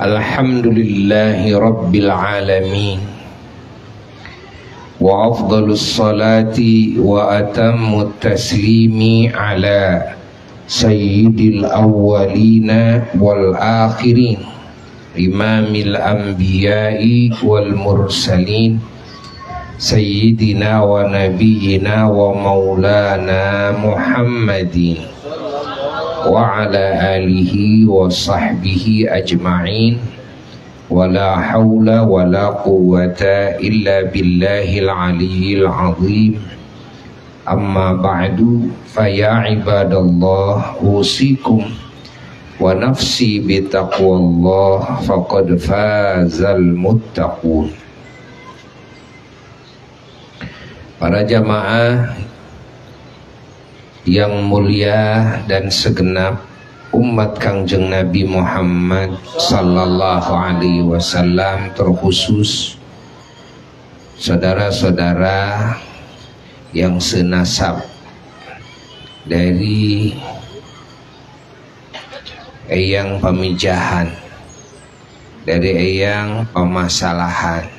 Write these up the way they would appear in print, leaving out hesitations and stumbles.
Alhamdulillahi Rabbil Alamin. Wa afdalus salati wa atammut taslimi ala sayyidil awwalina wal akhirin, imamil anbiya'i wal mursalin, sayyidina wa nabiyyina wa maulana Muhammadin wa ala alihi wa sahbihi ajma'in. Wala hawla wala quwwata illa billahil aliyyil azim. Amma ba'du, faya ibadallah, usikum wa nafsi bitaqwallah, faqad fazal muttaqun. Para jamaah yang mulia dan segenap umat Kangjeng Nabi Muhammad sallallahu alaihi wasallam, terkhusus saudara-saudara yang senasab dari eyang pemijahan, dari eyang pemasalahan,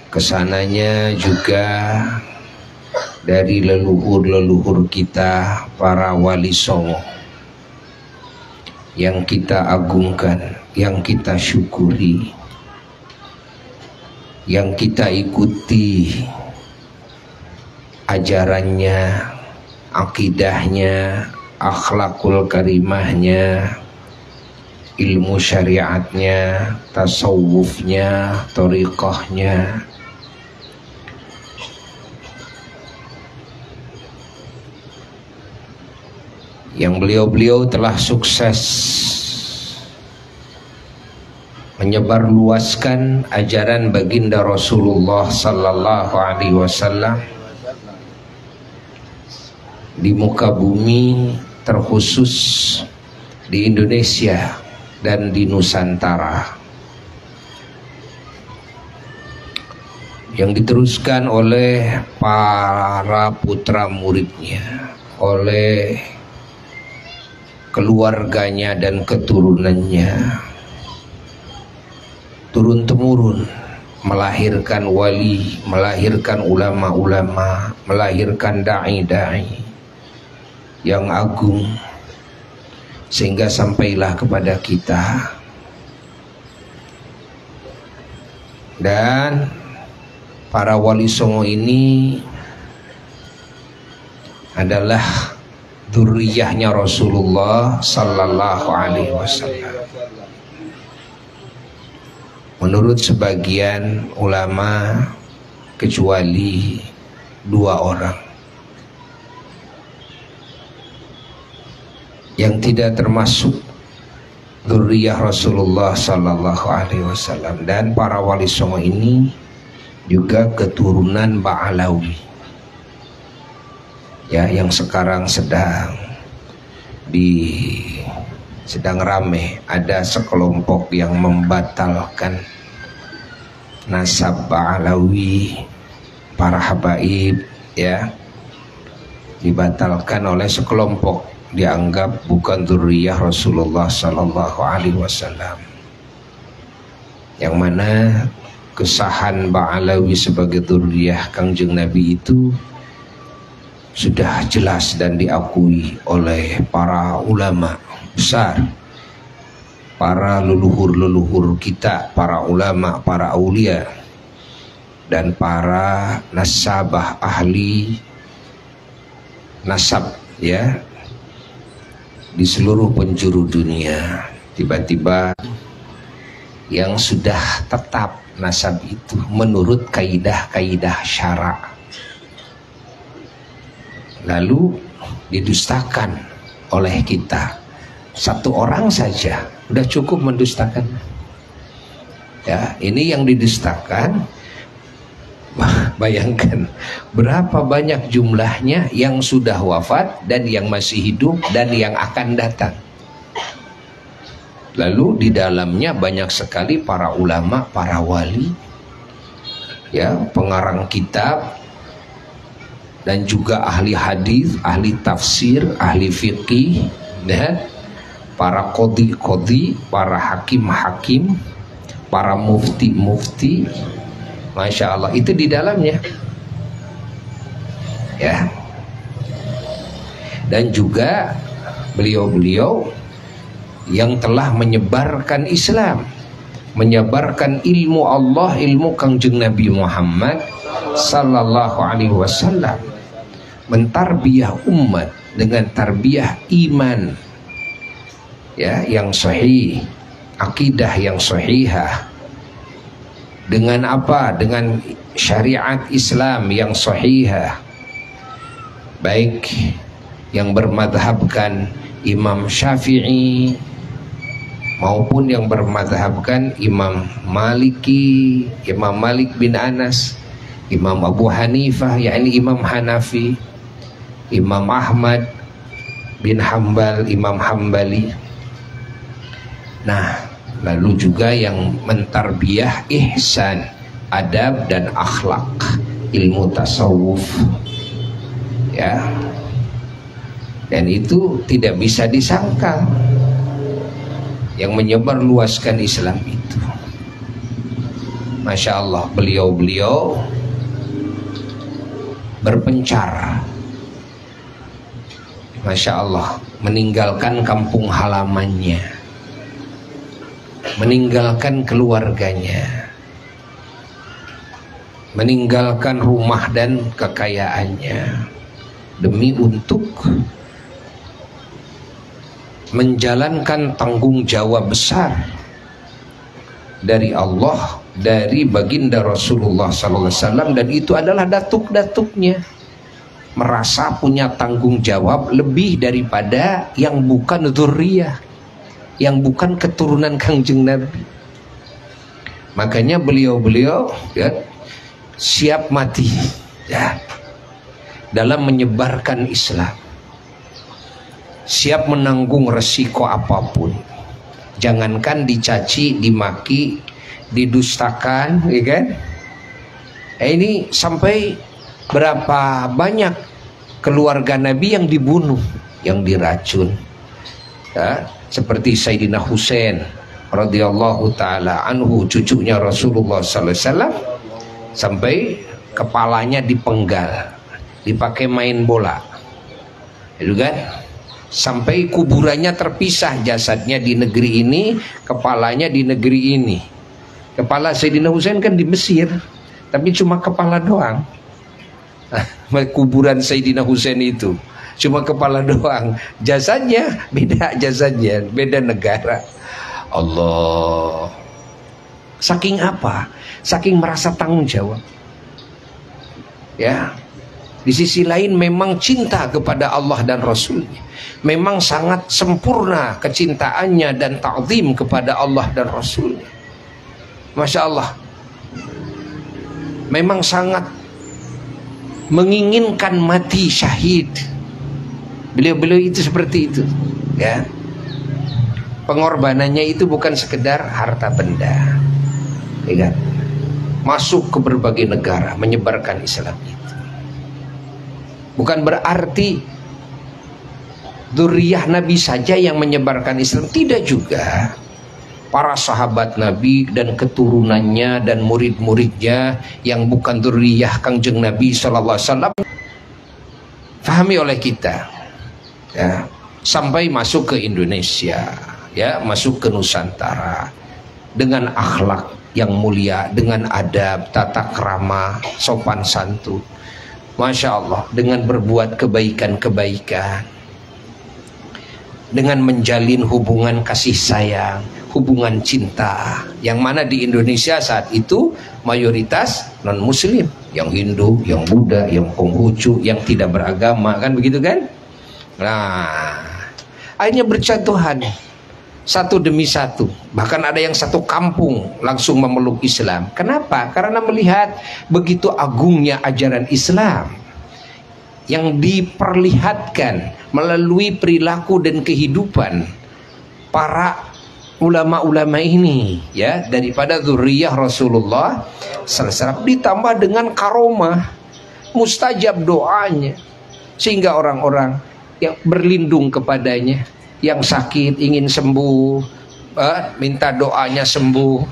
kesananya juga dari leluhur-leluhur kita para wali songo yang kita agungkan, yang kita syukuri, yang kita ikuti ajarannya, akidahnya, akhlakul karimahnya, ilmu syariatnya, tasawufnya, thariqahnya, yang beliau-beliau telah sukses menyebarluaskan ajaran baginda Rasulullah sallallahu alaihi wasallam di muka bumi, terkhusus di Indonesia dan di Nusantara, yang diteruskan oleh para putra muridnya, oleh keluarganya dan keturunannya, turun-temurun melahirkan wali, melahirkan ulama-ulama, melahirkan da'i-da'i yang agung, sehingga sampailah kepada kita. Dan para wali songo ini adalah dzurriyyahnya Rasulullah sallallahu alaihi wasallam. Menurut sebagian ulama, kecuali 2 orang yang tidak termasuk dzurriyyah Rasulullah sallallahu alaihi wasallam. Dan para wali songo ini juga keturunan Ba'alawi, ya, yang sekarang sedang rame. Ada sekelompok yang membatalkan nasab Ba'alawi, para habaib, ya, dibatalkan oleh sekelompok, dianggap bukan dzurriyyah Rasulullah sallallahu alaihi wasallam. Yang mana kesahan Ba'alawi sebagai dzurriyyah Kangjeng Nabi itu sudah jelas dan diakui oleh para ulama besar, para leluhur-leluhur kita, para ulama, para aulia, dan para nasabah, ahli nasab, ya, di seluruh penjuru dunia. Tiba-tiba yang sudah tetap nasab itu menurut kaidah-kaidah syara', lalu didustakan oleh kita. 1 orang saja udah cukup mendustakan. Ya, ini yang didustakan. Bayangkan berapa banyak jumlahnya yang sudah wafat dan yang masih hidup dan yang akan datang. Lalu di dalamnya banyak sekali para ulama, para wali, ya, pengarang kitab, dan juga ahli hadis, ahli tafsir, ahli fikih, ya, para qadhi-qadhi, para hakim-hakim, para mufti-mufti, masya Allah, itu di dalamnya, ya. Dan juga beliau-beliau yang telah menyebarkan Islam, menyebarkan ilmu Allah, ilmu Kangjeng Nabi Muhammad sallallahu alaihi wasallam, mentarbiyah umat dengan tarbiyah iman, ya, yang sahih, akidah yang sahihah. Dengan apa? Dengan syariat Islam yang sahihah, baik yang bermadhabkan Imam Syafi'i maupun yang bermadhabkan Imam Maliki, Imam Malik bin Anas, Imam Abu Hanifah, yakni Imam Hanafi, Imam Ahmad bin Hambal, Imam Hambali. Nah, lalu juga yang mentarbiyah ihsan, adab dan akhlak, ilmu tasawuf, ya. Dan itu tidak bisa disangkal yang menyebar luaskan Islam itu. Masya Allah, beliau-beliau berpencar, Masya Allah, meninggalkan kampung halamannya, meninggalkan keluarganya, meninggalkan rumah dan kekayaannya, demi untuk menjalankan tanggung jawab besar dari Allah, dari baginda Rasulullah SAW, dan itu adalah datuk-datuknya merasa punya tanggung jawab lebih daripada yang bukan dzurriyah, yang bukan keturunan Kangjeng Nabi. Makanya beliau-beliau, ya, siap mati, ya, dalam menyebarkan Islam, siap menanggung resiko apapun. Jangankan dicaci, dimaki, didustakan, ya kan? Ini sampai berapa banyak keluarga Nabi yang dibunuh, yang diracun, ya, seperti Sayyidina Husain radhiyallahu taala anhu, cucunya Rasulullah sallallahu alaihi wasallam, sampai kepalanya dipenggal, dipakai main bola, itu kan? Sampai kuburannya terpisah, jasadnya di negeri ini, kepalanya di negeri ini. Kepala Sayyidina Husain kan di Mesir, tapi cuma kepala doang. Kuburan Sayyidina Husain itu cuma kepala doang, jasadnya beda, jasadnya beda negara. Allah, saking apa? Saking merasa tanggung jawab, ya. Di sisi lain memang cinta kepada Allah dan Rasulnya, memang sangat sempurna kecintaannya dan ta'zim kepada Allah dan Rasulnya. Masya Allah, memang sangat menginginkan mati syahid. Beliau-beliau itu seperti itu, ya. Pengorbanannya itu bukan sekedar harta benda, ya kan? Masuk ke berbagai negara menyebarkan Islam itu. Bukan berarti dzurriyah Nabi saja yang menyebarkan Islam, tidak juga. Para sahabat Nabi dan keturunannya dan murid-muridnya yang bukan dzurriyah Kangjeng Nabi sallallahu alaihi wasallam, fahami oleh kita, ya, sampai masuk ke Indonesia, ya, masuk ke Nusantara dengan akhlak yang mulia, dengan adab, tata krama, sopan santun. Masya Allah, dengan berbuat kebaikan-kebaikan, dengan menjalin hubungan kasih sayang, hubungan cinta, yang mana di Indonesia saat itu mayoritas non muslim, yang Hindu, yang Buddha, yang Konghucu, yang tidak beragama, kan begitu kan? Nah, akhirnya berjatuhan satu demi satu, bahkan ada yang satu kampung langsung memeluk Islam. Kenapa? Karena melihat begitu agungnya ajaran Islam yang diperlihatkan melalui perilaku dan kehidupan para ulama-ulama ini, ya, daripada dzurriyah Rasulullah sallallahu alaihi wasallam, ditambah dengan karomah, mustajab doanya, sehingga orang-orang yang berlindung kepadanya, yang sakit ingin sembuh, minta doanya sembuh,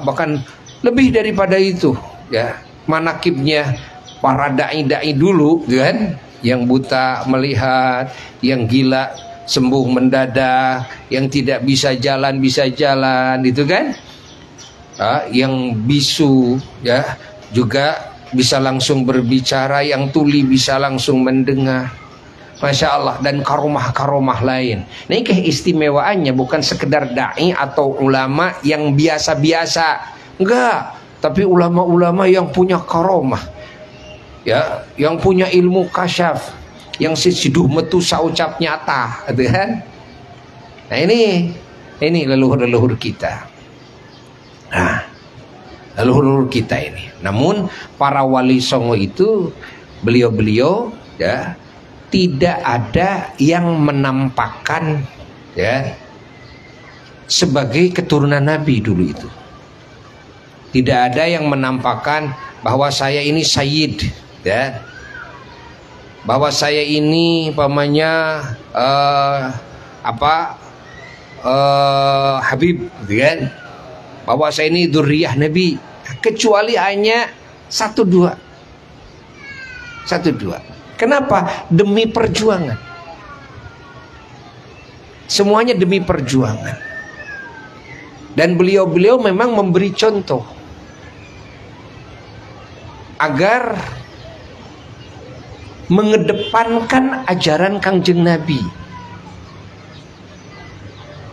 bahkan lebih daripada itu ya, manakibnya para dai-dai dulu kan, yang buta melihat, yang gila sembuh mendadak, yang tidak bisa jalan itu kan, yang bisu ya juga bisa langsung berbicara, yang tuli bisa langsung mendengar. Masya Allah. Dan karomah-karomah lain. Nah, ini keistimewaannya bukan sekedar da'i atau ulama yang biasa-biasa, enggak, tapi ulama-ulama yang punya karomah ya, yang punya ilmu kasyaf, yang sesiduh metu saucap nyata gitu kan. Nah, ini leluhur-leluhur kita. Nah, leluhur kita ini. Namun para wali songo itu, beliau-beliau ya, tidak ada yang menampakkan ya sebagai keturunan Nabi dulu itu. Tidak ada yang menampakkan bahwa saya ini sayyid ya, bahwa saya ini pamannya Habib gitu kan, bahwa saya ini dzurriyyah Nabi, kecuali hanya satu dua. Kenapa? Demi perjuangan. Semuanya demi perjuangan. Dan beliau-beliau memang memberi contoh agar mengedepankan ajaran Kangjeng Nabi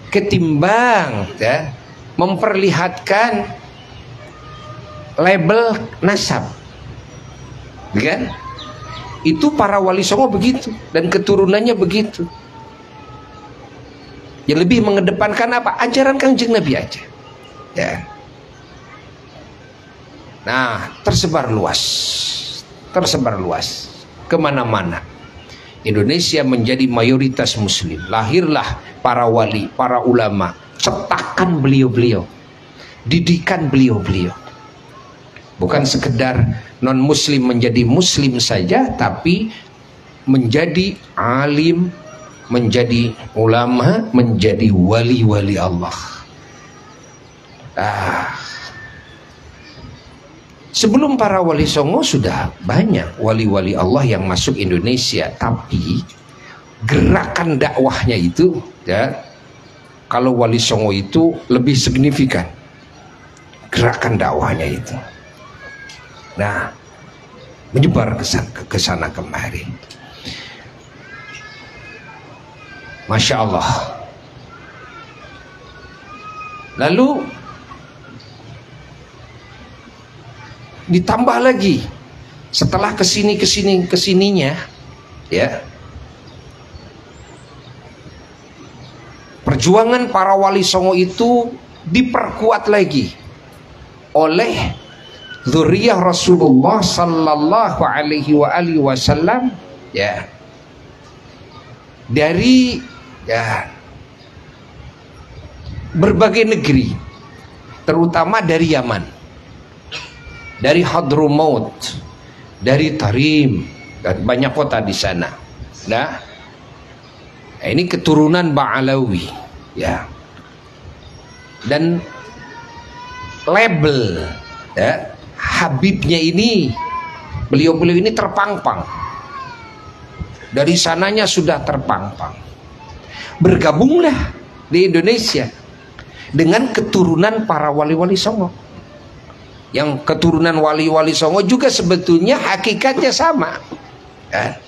ketimbang ya, memperlihatkan label nasab, kan? Itu para wali songo begitu, dan keturunannya begitu. Yang lebih mengedepankan apa? Ajaran Kangjeng Nabi aja ya. Nah, tersebar luas kemana-mana. Indonesia menjadi mayoritas muslim. Lahirlah para wali, para ulama, cetakan beliau-beliau, didikan beliau-beliau. Bukan sekedar non muslim menjadi muslim saja, tapi menjadi alim, menjadi ulama, menjadi wali-wali Allah. Sebelum para wali songo sudah banyak wali-wali Allah yang masuk Indonesia, tapi gerakan dakwahnya itu ya, kalau wali songo itu lebih signifikan gerakan dakwahnya itu. Nah, menyebar ke sana kemari. Masya Allah. Lalu ditambah lagi setelah kesininya ya, perjuangan para wali songo itu diperkuat lagi oleh dzurriyyah Rasulullah sallallahu alaihi wasallam ya, dari ya berbagai negeri, terutama dari Yaman, dari Hadramaut, dari Tarim, dan banyak kota di sana. Nah, ini keturunan Ba'alawi ya. Dan label ya, Habibnya ini, beliau-beliau ini terpampang. Dari sananya sudah terpampang. Bergabunglah di Indonesia dengan keturunan para wali-wali songo. Yang keturunan wali-wali songo juga sebetulnya hakikatnya sama ya.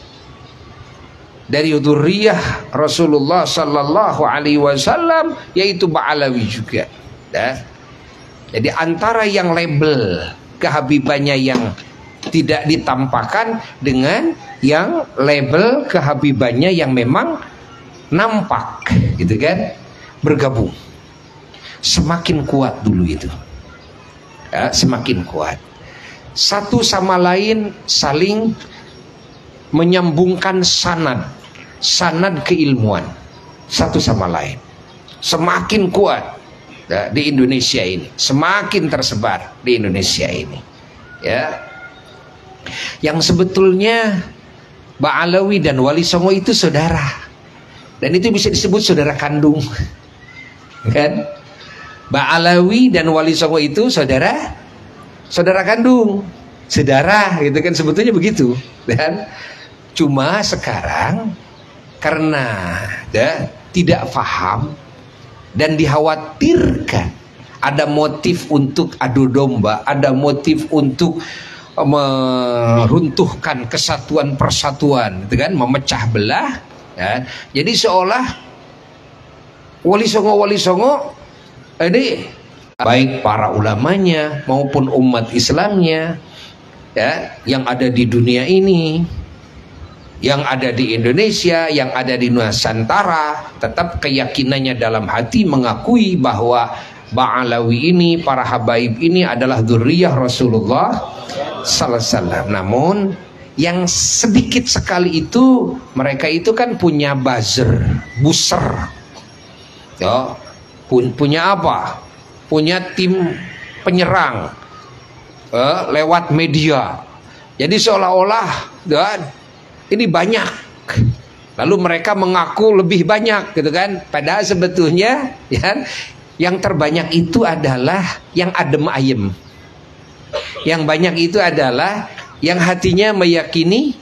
Dari dzurriyyah Rasulullah sallallahu alaihi wasallam, yaitu Ba'alawi juga ya. Jadi antara yang label kehabibannya yang tidak ditampakkan dengan yang label kehabibannya yang memang nampak gitu kan, bergabung. Semakin kuat dulu itu ya, semakin kuat. Satu sama lain saling menyambungkan sanad keilmuan satu sama lain. Semakin kuat ya, di Indonesia ini, semakin tersebar di Indonesia ini ya. Yang sebetulnya Ba'alawi dan Wali Songo itu saudara, dan itu bisa disebut saudara kandung, kan? Ba'alawi dan Wali Songo itu saudara kandung, saudara gitu kan, sebetulnya begitu. Dan cuma sekarang karena tidak paham dan dikhawatirkan ada motif untuk adu domba, ada motif untuk meruntuhkan kesatuan persatuan, gitu kan, memecah belah, ya. Jadi seolah Wali Songo ini baik para ulamanya maupun umat Islamnya, ya, yang ada di dunia ini, yang ada di Indonesia, yang ada di Nusantara, tetap keyakinannya dalam hati mengakui bahwa Ba'alawi ini, para habaib ini adalah dzurriyyah Rasulullah sallallahu alaihi wasallam. Namun yang sedikit sekali itu, mereka itu kan punya buzzer, ya, punya apa? Punya tim penyerang lewat media. Jadi seolah-olah ini banyak, lalu mereka mengaku lebih banyak, gitu kan? Padahal sebetulnya, ya, yang terbanyak itu adalah yang adem ayem. Yang banyak itu adalah yang hatinya meyakini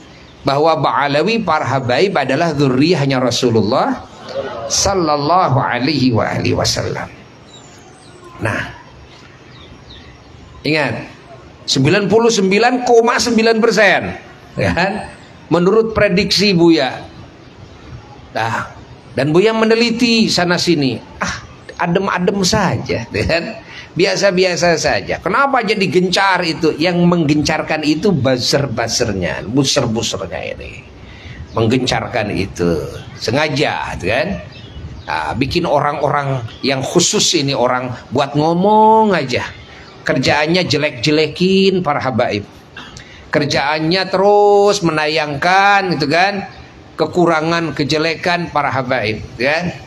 bahwa Ba'alawi, para habaib adalah dzurriyyahnya Rasulullah sallallahu alaihi wasallam. Nah, ingat 99,9%, ya kan? Menurut prediksi Buya. Nah, dan Buya meneliti sana sini. Adem-adem saja, dan biasa-biasa saja. Kenapa jadi gencar itu? Yang menggencarkan itu buzzer-buzzernya, buser-busernya ini menggencarkan itu sengaja, kan? Nah, bikin orang-orang yang khusus ini orang buat ngomong aja. Kerjaannya jelek-jelekin para habaib. Kerjaannya terus menayangkan, gitu kan, kekurangan, kejelekan para habaib, kan?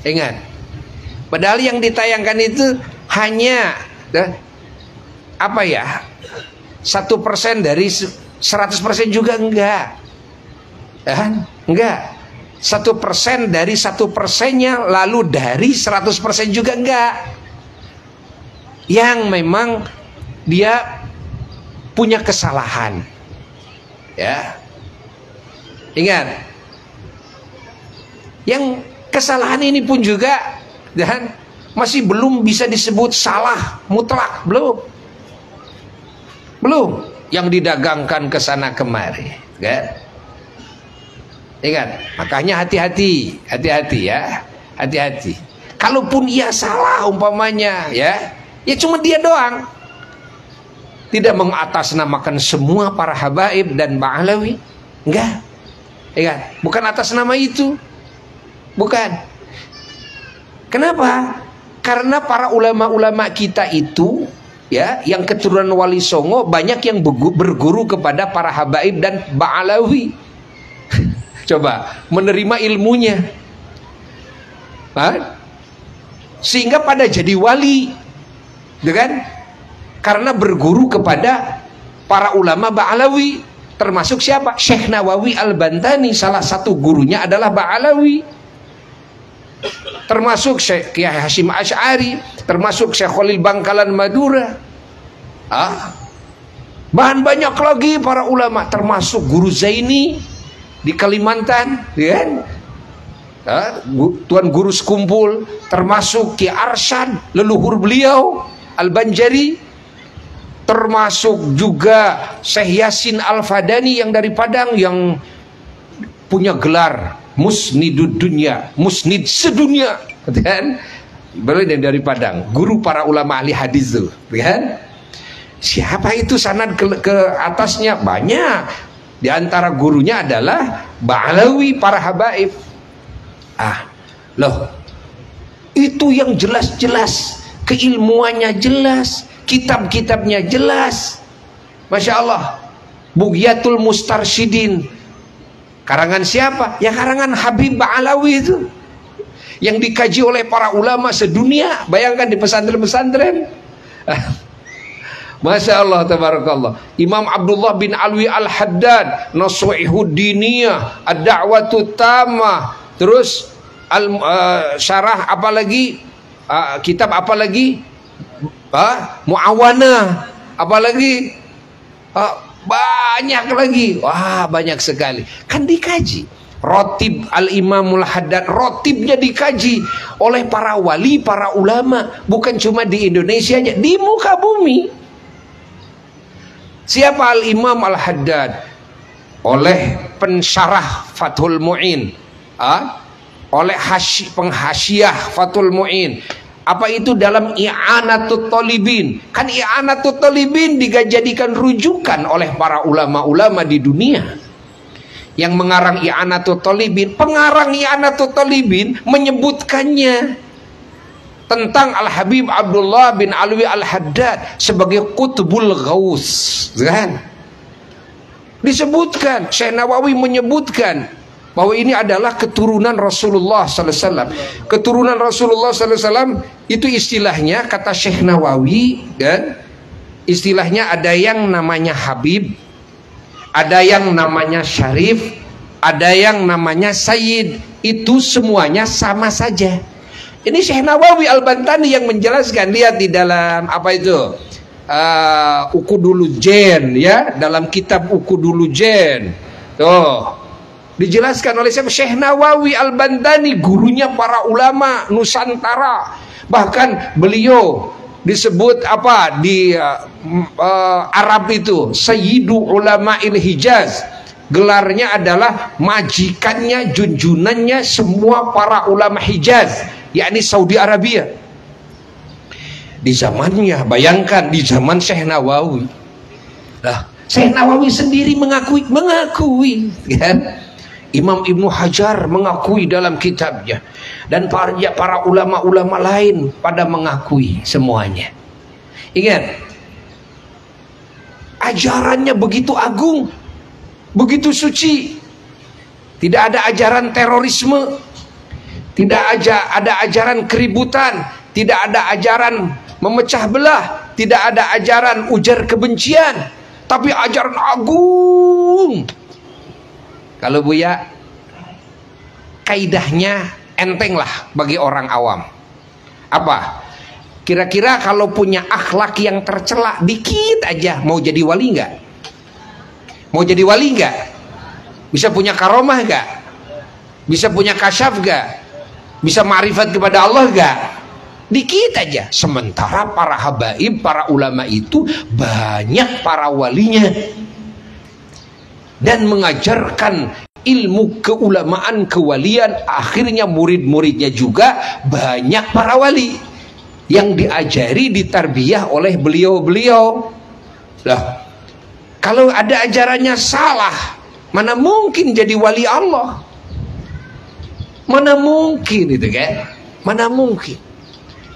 Ingat. Padahal yang ditayangkan itu hanya 1% dari 100% juga enggak, enggak. 1% dari 1%-nya, lalu dari 100% juga enggak. Yang memang dia punya kesalahan, ya. Ingat, yang kesalahan ini pun juga dan masih belum bisa disebut salah mutlak, belum yang didagangkan ke sana kemari, kan? Ingat, makanya hati-hati ya, hati-hati. Kalaupun ia salah umpamanya, ya cuma dia doang, tidak mengatasnamakan semua para habaib dan Ba'alawi, enggak. Ingat, bukan atas nama itu, bukan. Kenapa? Karena para ulama-ulama kita itu, ya, yang keturunan Wali Songo banyak yang berguru kepada para habaib dan Ba'alawi. Coba menerima ilmunya, sehingga pada jadi wali, kan? Karena berguru kepada para ulama Ba'alawi, termasuk siapa? Syekh Nawawi Al-Bantani, salah satu gurunya adalah Ba'alawi. Termasuk Syekh Kiai Hashim Asy'ari, termasuk Syekh Khalil Bangkalan Madura. Bahan banyak lagi para ulama, termasuk Guru Zaini di Kalimantan, kan? Tuan Guru Sekumpul, termasuk Ki Arsyad, leluhur beliau Al-Banjari, termasuk juga Syekh Yasin Al-Fadani yang dari Padang, yang punya gelar Musnidud Dunya, musnid sedunia, kan? Boleh dari Padang, guru para ulama ahli hadis itu, kan? Siapa itu sanad ke atasnya? Banyak. Di antara gurunya adalah Ba'alawi, para habaib. Loh, itu yang jelas-jelas, keilmuannya jelas, kitab-kitabnya jelas. Masya Allah. Bughyatul Mustarsyidin, karangan siapa? Ya karangan Habib Ba'alawi itu, yang dikaji oleh para ulama sedunia. Bayangkan di pesantren-pesantren. Masya Allah, tabarakallah. Imam Abdullah bin Alwi Al-Haddad, Nasuihud Diniyah, Ad-Da'watut Tamah. Terus syarah apa lagi? Kitab apa lagi? Muawanah. Apa lagi? Banyak lagi. Wah, banyak sekali. Kan dikaji. Rotib Al-Imamul Haddad, rotibnya dikaji oleh para wali, para ulama, bukan cuma di Indonesia aja, di muka bumi. Siapa Al-Imam Al-Haddad? Oleh pensyarah Fathul Mu'in, oleh penghasyiah Fathul Mu'in. Apa itu dalam I'anatut Talibin? Kan I'anatut Talibin dijadikan rujukan oleh para ulama-ulama di dunia. Yang mengarang I'anatut Talibin, pengarang I'anatut Talibin menyebutkannya tentang Al-Habib Abdullah bin Alwi Al-Haddad sebagai Qutbul Ghaus, kan? Disebutkan, Syekh Nawawi menyebutkan bahwa ini adalah keturunan Rasulullah sallallahu alaihi wasallam. Keturunan Rasulullah sallallahu alaihi wasallam itu istilahnya, kata Syekh Nawawi, kan? Istilahnya ada yang namanya Habib, ada yang namanya Syarif, ada yang namanya Sayyid. Itu semuanya sama saja. Ini Syekh Nawawi Al-Bantani yang menjelaskan. Lihat di dalam apa itu, Ukudul Jen, ya, dalam kitab Ukudul Jen. Tuh dijelaskan oleh Syekh Nawawi Al-Bantani, gurunya para ulama Nusantara. Bahkan beliau disebut apa di Arab itu Sayyidu Ulama'il Hijaz. Gelarnya adalah majikannya, junjunannya semua para ulama Hijaz, yakni Saudi Arabia. Di zamannya, bayangkan di zaman Syekh Nawawi. Nah, Syekh Nawawi sendiri mengakui, kan? Imam Ibnu Hajar mengakui dalam kitabnya, dan para ulama-ulama lain pada mengakui semuanya. Ingat, ajarannya begitu agung, begitu suci. Tidak ada ajaran terorisme, tidak ada ajaran keributan, tidak ada ajaran memecah belah, tidak ada ajaran ujar kebencian, tapi ajaran agung. Kalau Buya, kaidahnya enteng lah bagi orang awam. Apa? Kira-kira kalau punya akhlak yang tercela dikit aja, mau jadi wali nggak? Mau jadi wali nggak? Bisa punya karomah nggak? Bisa punya kasyaf nggak? Bisa ma'rifat kepada Allah nggak? Dikit aja. Sementara para habaib, para ulama itu banyak para walinya, dan mengajarkan ilmu keulamaan, kewalian. Akhirnya murid-muridnya juga banyak para wali yang diajari, ditarbiyah oleh beliau-beliau. Lah, kalau ada ajarannya salah, mana mungkin jadi wali Allah? Mana mungkin itu, kan? Mana mungkin?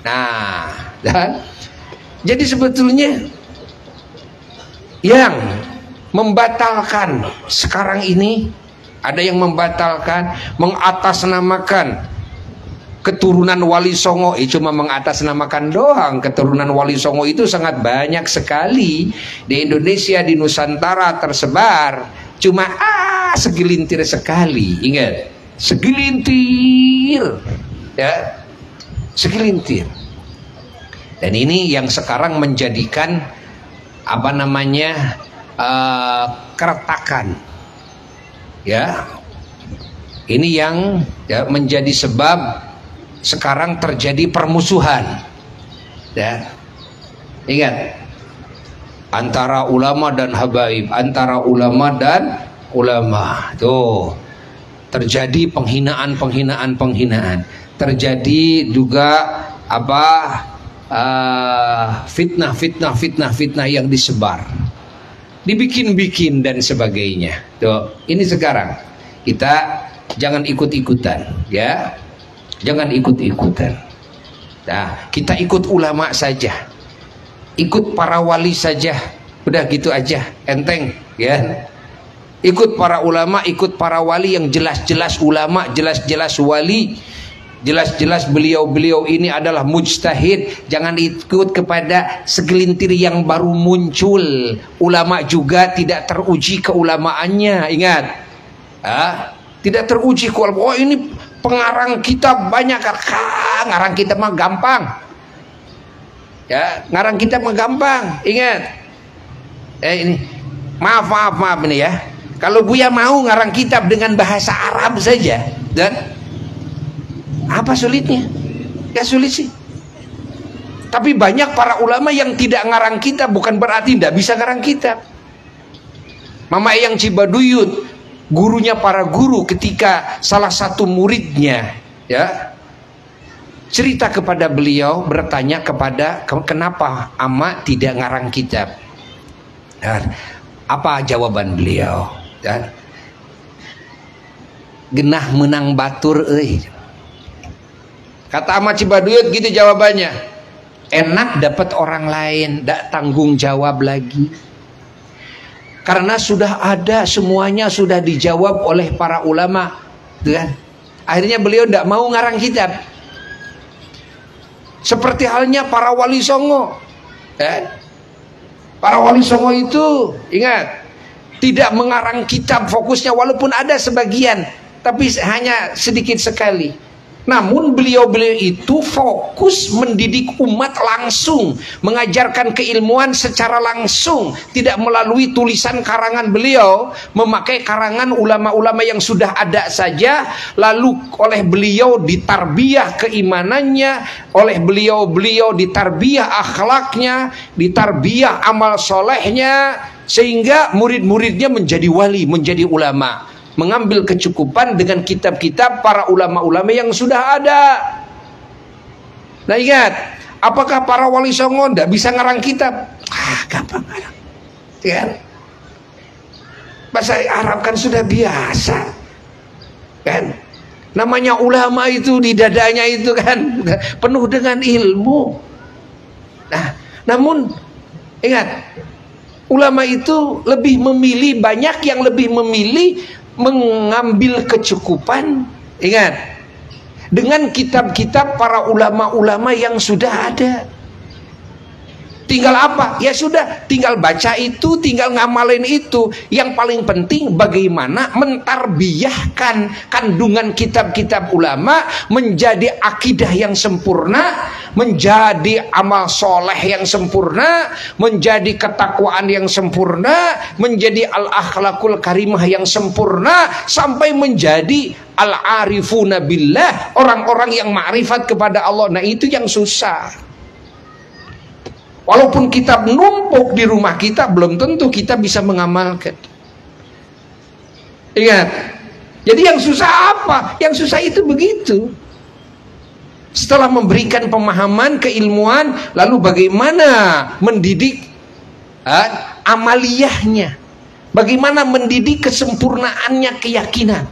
Nah, dan jadi sebetulnya yang membatalkan sekarang ini, ada yang membatalkan, mengatasnamakan keturunan Wali Songo. Cuma mengatasnamakan doang. Keturunan Wali Songo itu sangat banyak sekali di Indonesia, di Nusantara tersebar. Cuma segelintir sekali. Ingat, segelintir, ya, segelintir. Dan ini yang sekarang menjadikan apa namanya, keretakan, ya. Ini yang ya, menjadi sebab sekarang terjadi permusuhan, ya. Ingat, antara ulama dan habaib, antara ulama dan ulama, tuh terjadi penghinaan, terjadi juga apa, fitnah yang disebar, dibikin-bikin dan sebagainya. Tuh, ini sekarang kita jangan ikut-ikutan, ya. Jangan ikut-ikutan. Nah, kita ikut ulama saja, ikut para wali saja, udah gitu aja, enteng, ya. Ikut para ulama, ikut para wali yang jelas-jelas ulama, jelas-jelas wali, Jelas-jelas beliau-beliau ini adalah mujtahid. Jangan ikut kepada segelintir yang baru muncul. Ulama juga tidak teruji keulamaannya. Ingat, tidak teruji keulamaannya. Oh, ini pengarang kitab banyak. Ngarang kitab mah gampang. Ya, ngarang kitab mah gampang. Ingat. Ini maaf ini ya. Kalau Buya mau ngarang kitab dengan bahasa Arab saja, dan apa sulitnya? Gak sulit sih. Tapi banyak para ulama yang tidak ngarang kitab, bukan berarti tidak bisa ngarang kitab. Mama Eyang Cibaduyut, gurunya para guru, ketika salah satu muridnya ya cerita kepada beliau, bertanya kepada kenapa ama tidak ngarang kitab. Dan apa jawaban beliau? Dan genah menang batur kata Ahmad Cibaduyut gitu jawabannya. Enak dapat orang lain, tidak tanggung jawab lagi. Karena sudah ada, semuanya sudah dijawab oleh para ulama, kan? Akhirnya beliau tidak mau ngarang kitab. Seperti halnya para wali songo, para wali songo itu ingat tidak mengarang kitab, fokusnya walaupun ada sebagian, tapi hanya sedikit sekali. Namun beliau-beliau itu fokus mendidik umat langsung, mengajarkan keilmuan secara langsung, tidak melalui tulisan karangan beliau, memakai karangan ulama-ulama yang sudah ada saja, lalu oleh beliau ditarbiyah keimanannya, oleh beliau-beliau ditarbiyah akhlaknya, ditarbiyah amal solehnya, sehingga murid-muridnya menjadi wali, menjadi ulama, mengambil kecukupan dengan kitab-kitab para ulama-ulama yang sudah ada. Nah ingat, apakah para wali songo tidak bisa ngarang kitab? Gampang ngarang, kan? Bahasa Arab kan sudah biasa, kan? Namanya ulama itu di dadanya itu kan penuh dengan ilmu. Nah, namun ingat, ulama itu lebih memilih, banyak yang lebih memilih mengambil kecukupan, ingat, dengan kitab-kitab para ulama-ulama yang sudah ada. Tinggal apa? Ya sudah, tinggal baca itu, tinggal ngamalin itu. Yang paling penting bagaimana mentarbiyahkan kandungan kitab-kitab ulama menjadi akidah yang sempurna, menjadi amal soleh yang sempurna, menjadi ketakwaan yang sempurna, menjadi al-akhlakul karimah yang sempurna, sampai menjadi al-arifuna billah, orang-orang yang ma'rifat kepada Allah. Nah itu yang susah. Walaupun kitab numpuk di rumah kita, belum tentu kita bisa mengamalkan. Ingat, jadi yang susah apa? Yang susah itu begitu. Setelah memberikan pemahaman, keilmuan, lalu bagaimana mendidik amaliyahnya, bagaimana mendidik kesempurnaannya keyakinan,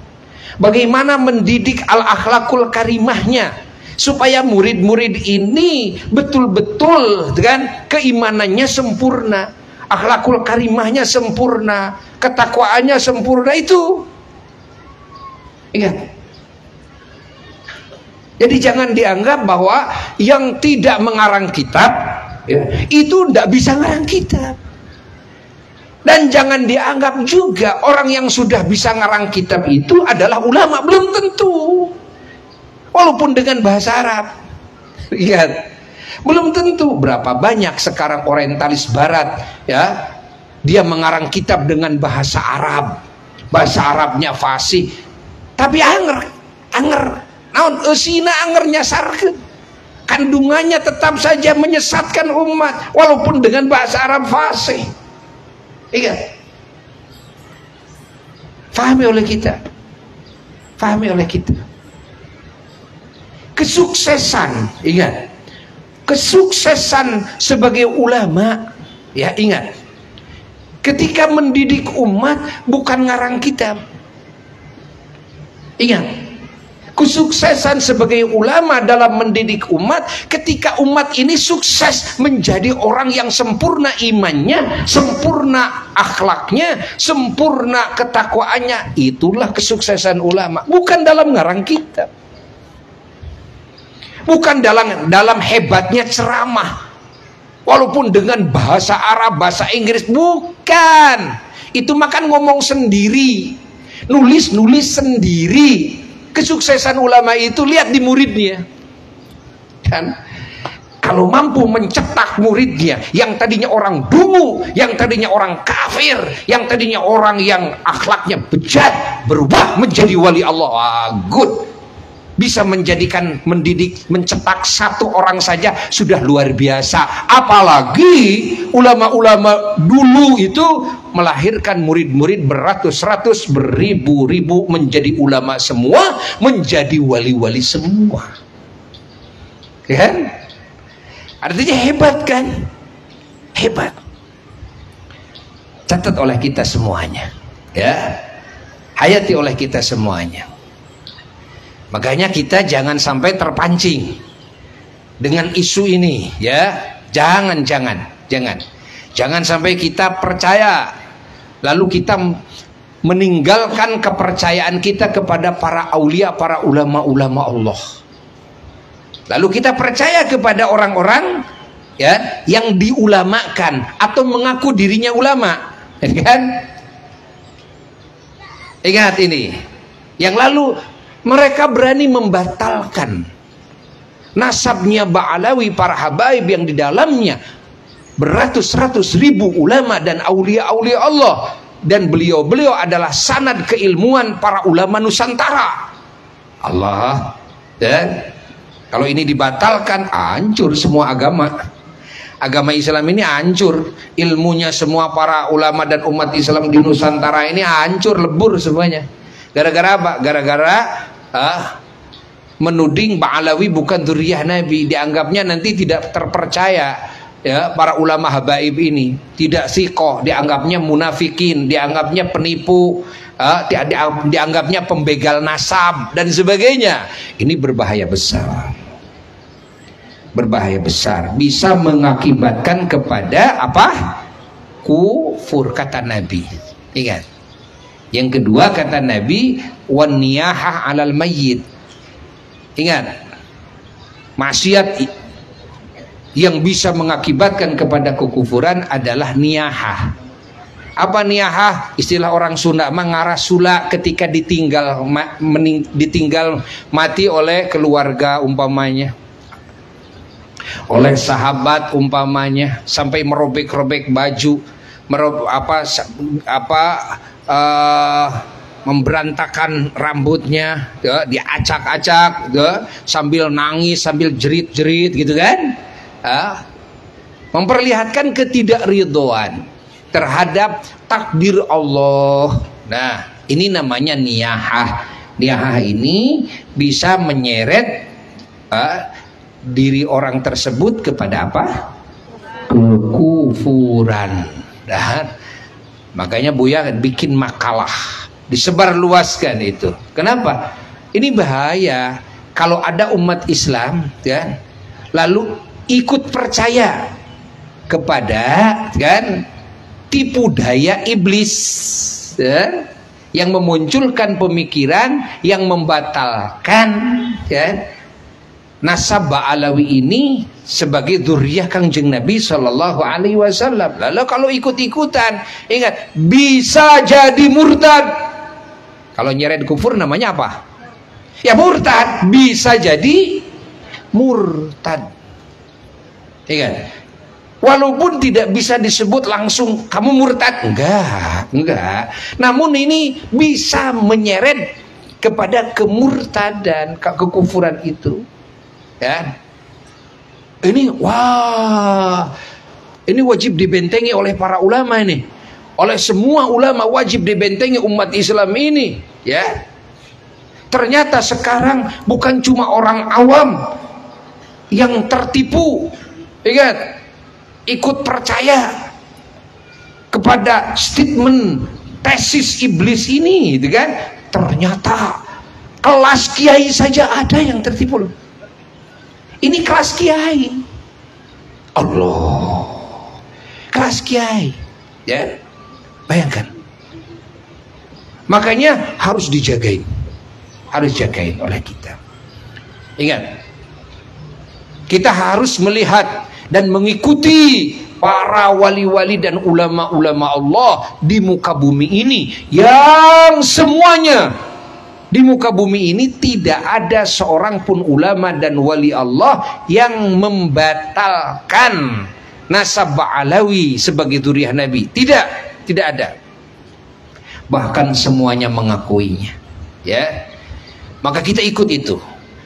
bagaimana mendidik al-akhlakul karimahnya, supaya murid-murid ini betul-betul kan keimanannya sempurna, akhlakul karimahnya sempurna, ketakwaannya sempurna. Itu ingat. Jadi jangan dianggap bahwa yang tidak mengarang kitab ya, itu tidak bisa ngarang kitab. Dan jangan dianggap juga orang yang sudah bisa ngarang kitab itu adalah ulama, belum tentu. Walaupun dengan bahasa Arab, lihat, belum tentu. Berapa banyak sekarang orientalis Barat, ya, dia mengarang kitab dengan bahasa Arab, bahasa Arabnya fasih, tapi anger, naon eusina anger nyasarkeun, kandungannya tetap saja menyesatkan umat, walaupun dengan bahasa Arab fasih. Ingat, fahami oleh kita, kesuksesan, ingat, kesuksesan sebagai ulama, ya ingat, ketika mendidik umat bukan ngarang kitab. Ingat, kesuksesan sebagai ulama dalam mendidik umat ketika umat ini sukses menjadi orang yang sempurna imannya, sempurna akhlaknya, sempurna ketakwaannya. Itulah kesuksesan ulama, bukan dalam ngarang kitab. bukan dalam hebatnya ceramah, walaupun dengan bahasa Arab, bahasa Inggris, bukan. Itu makan ngomong sendiri, nulis sendiri. Kesuksesan ulama itu lihat di muridnya, kan? Kalau mampu mencetak muridnya yang tadinya orang dungu, yang tadinya orang kafir, yang tadinya orang yang akhlaknya bejat, berubah menjadi wali Allah, wah, good. Bisa mendidik, mencetak satu orang saja sudah luar biasa. Apalagi ulama-ulama dulu itu melahirkan murid-murid beratus-ratus, beribu-ribu, menjadi ulama semua, menjadi wali-wali semua. Kan? Artinya hebat kan? Hebat. Catat oleh kita semuanya, ya. Hayati oleh kita semuanya. Makanya kita jangan sampai terpancing dengan isu ini, ya. Jangan sampai kita percaya lalu kita meninggalkan kepercayaan kita kepada para aulia, para ulama-ulama Allah. Lalu kita percaya kepada orang-orang, ya, yang diulamakan atau mengaku dirinya ulama, kan? Ingat ini. Yang lalu mereka berani membatalkan nasabnya Ba'alawi, para habaib yang di dalamnya beratus-ratus ribu ulama dan aulia-aulia Allah, dan beliau-beliau adalah sanad keilmuan para ulama Nusantara. Allah, dan kalau ini dibatalkan, hancur semua agama. Agama Islam ini hancur. Ilmunya semua para ulama dan umat Islam di Nusantara ini hancur, lebur semuanya. Gara-gara apa? Gara-gara menuding Ba'alawi bukan dzurriyyah Nabi. Dianggapnya nanti tidak terpercaya, ya, para ulama habaib ini. Tidak siqoh, dianggapnya munafikin, dianggapnya penipu, dianggapnya pembegal nasab dan sebagainya. Ini berbahaya besar. Berbahaya besar, bisa mengakibatkan kepada apa? Kufur, kata Nabi. Ingat. Yang kedua kata Nabi, wan niyahah 'alal mayyit. Ingat. Maksiat yang bisa mengakibatkan kepada kekufuran adalah niyahah. Apa niyahah? Istilah orang Sunda, mengarah sula ketika ditinggal mati oleh keluarga umpamanya, oleh sahabat umpamanya, sampai merobek-robek baju, memberantakan rambutnya, ya, diacak-acak, ya, sambil nangis, sambil jerit-jerit, gitu kan? Memperlihatkan ketidakridhoan terhadap takdir Allah. Nah, ini namanya niyahah. Niyahah ini bisa menyeret diri orang tersebut kepada apa? Kekufuran. Dan makanya Buya bikin makalah, disebarluaskan itu. Kenapa? Ini bahaya kalau ada umat Islam, ya, lalu ikut percaya kepada, kan, tipu daya iblis, ya, yang memunculkan pemikiran yang membatalkan, ya, nasab Ba'alawi ini sebagai dzurriyyah Kangjeng Nabi Shallallahu Alaihi Wasallam. Lalu kalau ikut-ikutan, ingat, bisa jadi murtad. Kalau nyeret kufur namanya apa? Ya murtad. Bisa jadi murtad. Ingat, walaupun tidak bisa disebut langsung kamu murtad, enggak. Namun ini bisa menyeret kepada kemurtadan, kekufuran itu. Ya, ini wah, ini wajib dibentengi oleh para ulama ini, oleh semua ulama wajib dibentengi umat Islam ini, ya. Ternyata sekarang bukan cuma orang awam yang tertipu, ingat, ikut percaya kepada statement tesis iblis ini, gitu kan? Ternyata kelas kiai saja ada yang tertipu loh. Ini kelas kiai, Allah, kelas kiai, ya, bayangkan. Makanya harus dijagain oleh kita. Ingat, Kita harus melihat dan mengikuti para wali-wali dan ulama-ulama Allah di muka bumi ini, yang semuanya di muka bumi ini tidak ada seorang pun ulama dan wali Allah yang membatalkan nasab Alawi sebagai zuriyah Nabi. Tidak ada. Bahkan semuanya mengakuinya. Ya, maka kita ikut itu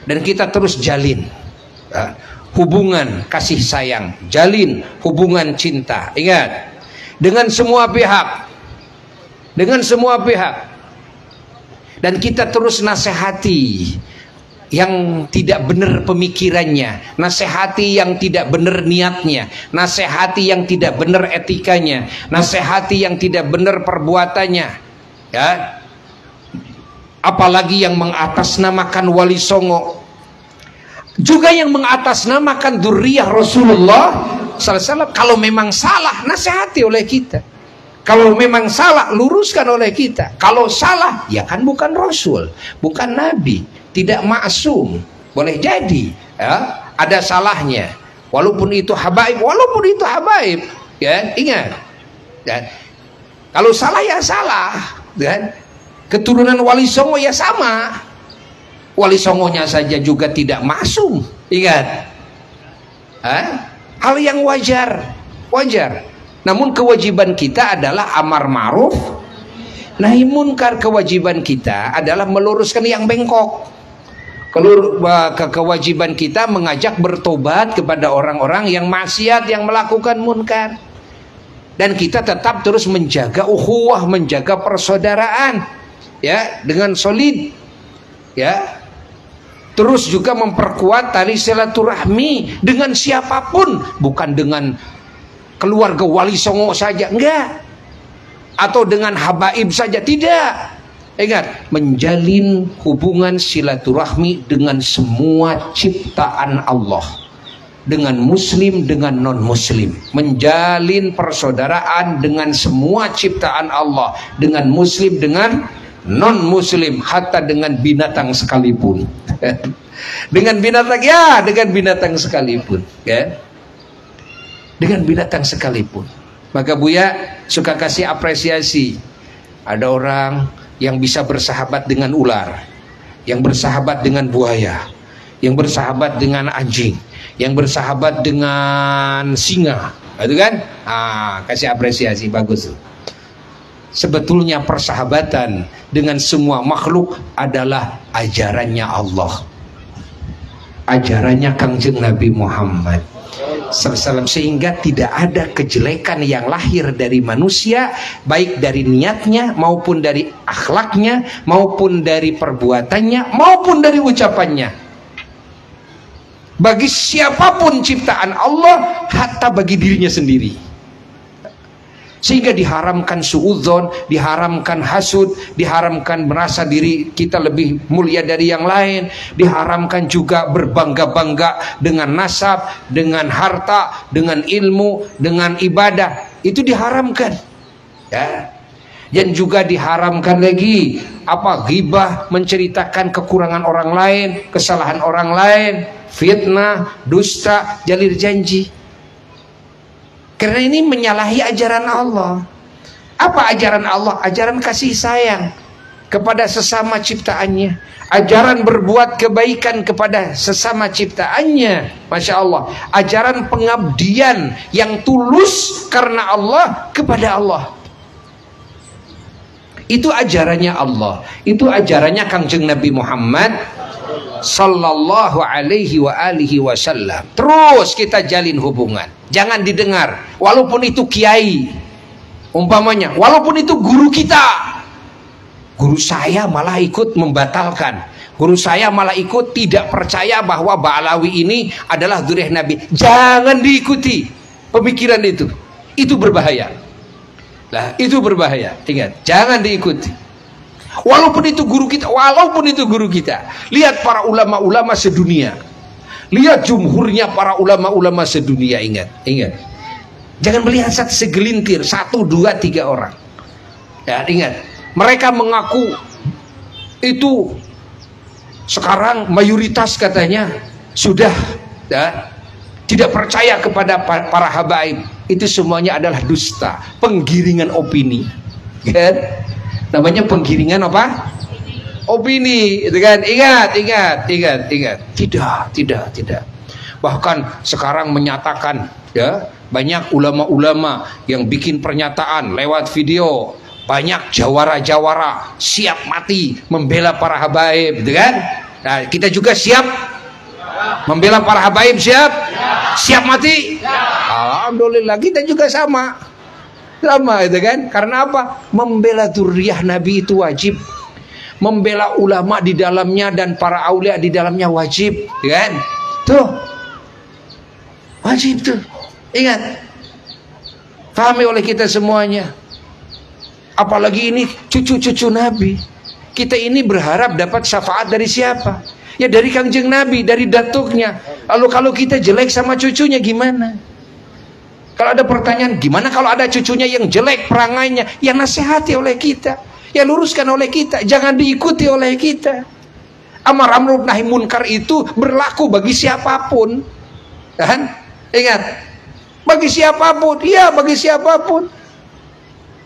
dan kita terus jalin hubungan kasih sayang, jalin hubungan cinta. Ingat, dengan semua pihak, dan kita terus nasihati yang tidak benar pemikirannya, nasihati yang tidak benar niatnya, nasihati yang tidak benar etikanya, nasihati yang tidak benar perbuatannya, ya. Apalagi yang mengatasnamakan Wali Songo, juga yang mengatasnamakan dzurriyyah Rasulullah SAW. Kalau memang salah, nasihati oleh kita. Kalau memang salah, luruskan oleh kita. Kalau salah, ya kan bukan Rasul, bukan Nabi, tidak maksum. Boleh jadi ya, ada salahnya. Walaupun itu habaib, ya, ingat. Dan kalau salah ya salah. Dan keturunan Wali Songo ya sama. Wali Songonya saja juga tidak maksum. Ingat, hal yang wajar. Namun kewajiban kita adalah amar ma'ruf nahi munkar. Kewajiban kita adalah meluruskan yang bengkok. Kewajiban kita mengajak bertobat kepada orang-orang yang maksiat, yang melakukan munkar. Dan kita tetap terus menjaga ukhuwah, menjaga persaudaraan, ya, dengan solid, ya. Terus juga memperkuat tali silaturahmi dengan siapapun, bukan dengan keluarga Wali Songo saja, enggak, atau dengan habaib saja, tidak. Ingat, menjalin hubungan silaturahmi dengan semua ciptaan Allah, dengan muslim, dengan non muslim. Menjalin persaudaraan dengan semua ciptaan Allah, dengan muslim, dengan non muslim, hatta dengan binatang sekalipun. Dengan binatang sekalipun, ya. Dengan binatang sekalipun. Maka Buya suka kasih apresiasi. Ada orang yang bisa bersahabat dengan ular, yang bersahabat dengan buaya, yang bersahabat dengan anjing, yang bersahabat dengan singa, itu kan? Kasih apresiasi, bagus tuh. Sebetulnya persahabatan dengan semua makhluk adalah ajarannya Allah, ajarannya Kangjeng Nabi Muhammad SAW, sehingga tidak ada kejelekan yang lahir dari manusia, baik dari niatnya maupun dari akhlaknya, maupun dari perbuatannya, maupun dari ucapannya, bagi siapapun ciptaan Allah, hatta bagi dirinya sendiri. Sehingga diharamkan suudzon, diharamkan hasud, diharamkan merasa diri kita lebih mulia dari yang lain, diharamkan juga berbangga-bangga dengan nasab, dengan harta, dengan ilmu, dengan ibadah. Itu diharamkan, ya. Dan juga diharamkan lagi ghibah, menceritakan kekurangan orang lain, kesalahan orang lain, fitnah, dusta, jalir janji. Karena ini menyalahi ajaran Allah. Apa ajaran Allah? Ajaran kasih sayang kepada sesama ciptaannya, ajaran berbuat kebaikan kepada sesama ciptaannya. Masya Allah, ajaran pengabdian yang tulus karena Allah kepada Allah. Itu ajarannya Allah, itu ajarannya Kangjeng Nabi Muhammad sallallahu alaihi wa alihi wasallam. Terus kita jalin hubungan. Jangan didengar, walaupun itu kiai, umpamanya, walaupun itu guru kita. Guru saya malah ikut membatalkan, guru saya malah ikut tidak percaya bahwa Ba'alawi ini adalah dzurriyyah Nabi. Jangan diikuti pemikiran itu berbahaya. Lah, itu berbahaya. Ingat, jangan diikuti. Walaupun itu guru kita, lihat para ulama-ulama sedunia, lihat jumhurnya para ulama-ulama sedunia. Ingat, jangan melihat segelintir, 1, 2, 3 orang, ya. Ingat, mereka mengaku itu sekarang mayoritas katanya sudah ya, tidak percaya kepada para habaib, itu semuanya adalah dusta, penggiringan opini, kan? Namanya penggiringan apa? Opini, itu kan? Ingat. Tidak. Bahkan sekarang menyatakan, ya, banyak ulama-ulama yang bikin pernyataan lewat video, banyak jawara-jawara siap mati membela para habaib, gitu kan? Nah, kita juga siap membela para habaib, siap mati. Alhamdulillah, kita juga sama, gitu kan? Karena apa? Membela dzurriyyah Nabi itu wajib, membela ulama di dalamnya dan para aulia di dalamnya wajib, kan? Tuh, wajib tuh. Ingat, pahami oleh kita semuanya. Apalagi ini cucu-cucu Nabi. Kita ini berharap dapat syafaat dari siapa? Ya dari Kangjeng Nabi, dari datuknya. Lalu kalau kita jelek sama cucunya gimana? Kalau ada pertanyaan, gimana kalau ada cucunya yang jelek perangainya? Ya nasihati oleh kita, ya luruskan oleh kita, jangan diikuti oleh kita. Amar ma'ruf nahi munkar itu berlaku bagi siapapun, kan? Ingat, bagi siapapun, ya bagi siapapun.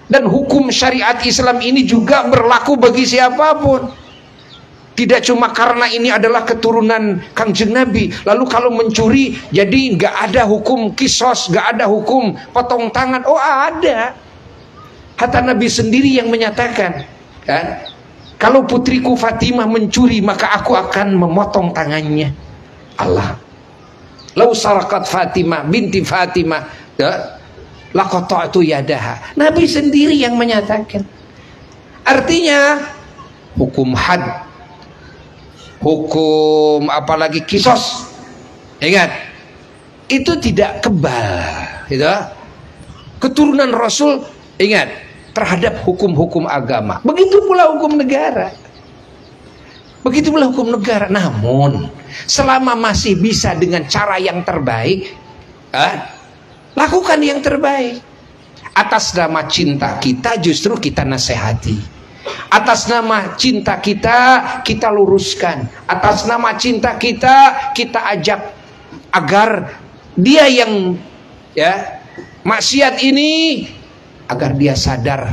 Dan hukum syariat Islam ini juga berlaku bagi siapapun. Tidak cuma karena ini adalah keturunan Kangjeng Nabi, lalu kalau mencuri jadi nggak ada hukum kisos, nggak ada hukum potong tangan. Oh ada. Hatta Nabi sendiri yang menyatakan, kan? Kalau putriku Fatimah mencuri, maka aku akan memotong tangannya. Allah. Lau sarakat Fatimah binti Fatimah, laqata'tu yadaha. Nabi sendiri yang menyatakan. Artinya hukum had, hukum apalagi kisos, ingat, itu tidak kebal, gitu. Keturunan Rasul, ingat, terhadap hukum-hukum agama. Begitu pula hukum negara. Begitu pula hukum negara. Namun selama masih bisa dengan cara yang terbaik, lakukan yang terbaik. Atas nama cinta kita justru kita nasihati. Atas nama cinta kita kita luruskan. Atas nama cinta kita ajak agar dia yang maksiat ini, agar dia sadar,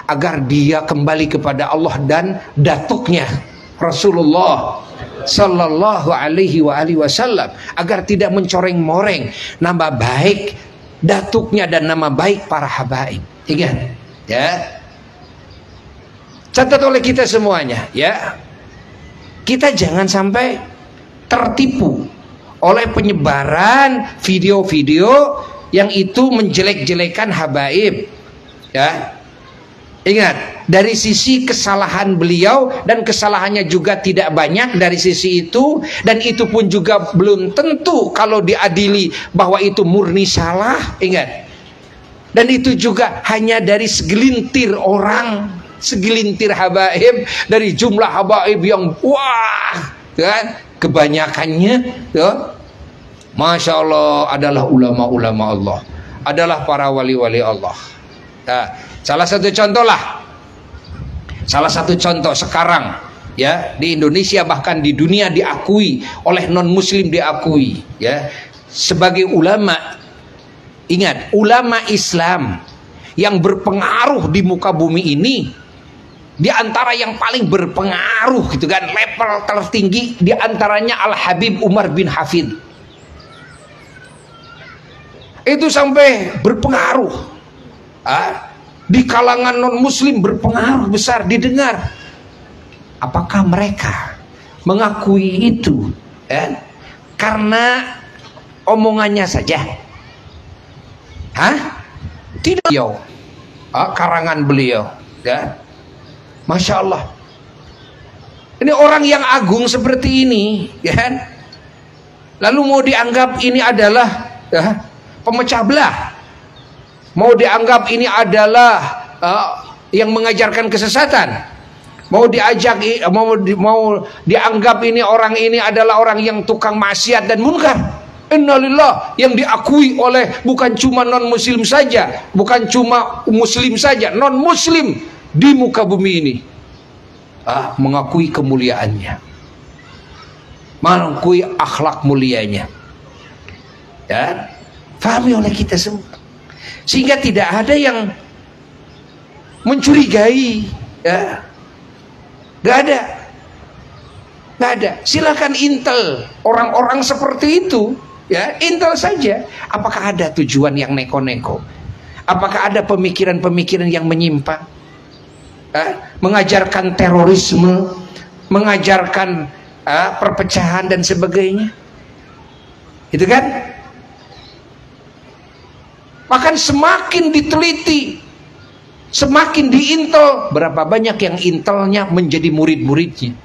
agar dia kembali kepada Allah dan datuknya Rasulullah Sallallahu alaihi wasallam, agar tidak mencoreng-moreng nama baik datuknya dan nama baik para habaib. Ingat, ya, catat oleh kita semuanya, ya, kita jangan sampai tertipu oleh penyebaran video-video yang itu menjelek-jelekan habaib, ya. Ingat, dari sisi kesalahan beliau, dan kesalahannya juga tidak banyak dari sisi itu, dan itu pun juga belum tentu kalau diadili bahwa itu murni salah. Ingat, dan itu juga hanya dari segelintir orang, segelintir habaib dari jumlah habaib yang wah, kan? Kebanyakannya, ya, Masya Allah, adalah ulama-ulama Allah, adalah para wali-wali Allah. Nah, salah satu contoh sekarang, ya, di Indonesia bahkan di dunia diakui oleh non muslim, diakui, ya, sebagai ulama. Ingat, ulama Islam yang berpengaruh di muka bumi ini, di antara yang paling berpengaruh, gitu kan, level tertinggi di antaranya Al Habib Umar bin Hafid. Itu sampai berpengaruh. Di kalangan non muslim berpengaruh besar, didengar. Apakah mereka mengakui itu, karena omongannya saja? Tidak. Beliau, karangan beliau, ya. Masya Allah, ini orang yang agung seperti ini, ya, lalu mau dianggap ini adalah, ya, pemecah belah, mau dianggap ini adalah yang mengajarkan kesesatan, mau dianggap ini orang ini adalah orang yang tukang maksiat dan munkar. Innalillah, yang diakui oleh bukan cuma non muslim saja, bukan cuma muslim saja, non muslim di muka bumi ini mengakui kemuliaannya, mengakui akhlak mulianya. Ya, pahami oleh kita semua. Sehingga tidak ada yang mencurigai, ya. Gak ada. Gak ada. Silakan intel orang-orang seperti itu, ya, intel saja. Apakah ada tujuan yang neko-neko? Apakah ada pemikiran-pemikiran yang menyimpang? Mengajarkan terorisme, mengajarkan perpecahan dan sebagainya. Itu kan? Bahkan semakin diteliti, semakin diintel, berapa banyak yang intelnya menjadi murid-muridnya.